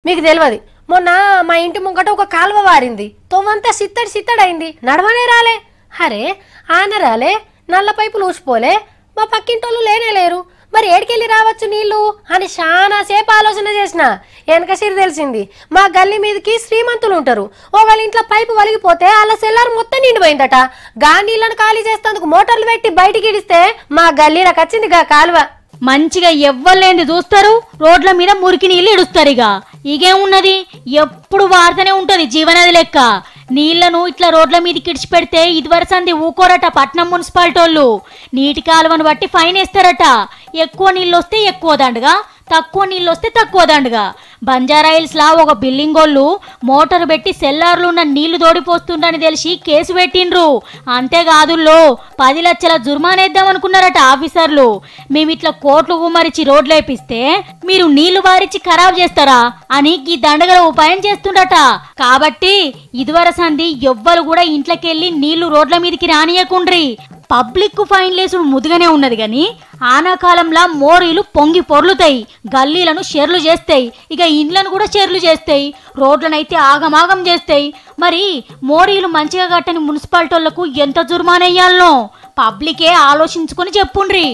మీకు తెలియదు మొన్న మా ఇంటి ముంగట ఒక కాలువ వారింది తొవ్వంతా సిత్తడి నడవనే రాలే అరే ఆన రాలే నల్ల పైపులు ఊసిపోలే మా పక్కింటోళ్ళు లేనే లేరు మరి ఏడికెళ్ళి రావచ్చు నీళ్లు అని చాలా సేపు ఆలోచన చేసిన వెనక సిరి తెలిసింది మా గల్లీ మీదకి శ్రీమంతులు ఉంటారు ఒకళ్ళ ఇంట్లో పైపు వలిగిపోతే వాళ్ళ సెల్లార్ మొత్తం నిండిపోయిందట గా నీళ్లను ఖాళీ చేస్తేందుకు మోటార్లు పెట్టి బయటికి ఇడిస్తే మా గల్లీలకు వచ్చింది గా కాలువ మంచిగా ఎవ్వలేంది చూస్తారు రోడ్ల మీద మురికి నీళ్లు ఇడుస్తారు ఇగేమున్నది ఎప్పుడు వాడుతూనే ఉంటది జీవనది లెక్క నీళ్లను ఇట్లా రోడ్ల మీదకి ఇడిచి పెడితే ఇదివరసంది ఊకోరట పట్నం మున్సిపాలిటీ వాళ్ళు నీటి కాలువను బట్టి ఫైన్ వేస్తారట ఎక్కువ నీళ్ళు వస్తే ఎక్కువ దండగా తక్కువ నీళ్ళు వస్తే తక్కువ దండగా బంజారాయిల్స్ లా ఒక బిల్డింగ్ వాళ్ళు మోటార్ పెట్టి సెల్లార్లు ఉన్న నీళ్లు తోడిపోస్తుండని తెలిసి కేసు పెట్టిండ్రు అంతేకాదుల్లో 10 లక్షల జుర్మానేద్దాం అనుకున్నారట ఆఫీసర్లు మేమిట్లా కోట్లు గుమ్మరిచి రోడ్లు వేపిస్తే మీరు నీళ్లు వారిచి ఖరాబ్ చేస్తారా అని ఈ దండగల ఉపాయం చేస్తుండట కాబట్టి ఇదివరసంది ఎవ్వరు కూడా ఇంట్లోకెళ్ళి నీళ్లు రోడ్ల మీదకి రానియకుండ్రి పబ్లిక్ ఫైన్ లేసుడు ముదుగానే ఉన్నది గాని ఆనాకాలంలా మోరీలు పొంగి పొర్లుతాయి గల్లీలను షెర్లు చేస్తాయి ఇక ఇండ్లను కూడా షెర్లు చేస్తాయి రోడ్లనైతే ఆగమాగం చేస్తాయి మరి మోరీలు మంచిగా కట్టని మున్సిపాలిటీలకు ఎంత జుర్మానయ్యాలనో పబ్లికే ఆలోచించుకొని చెప్పుండ్రి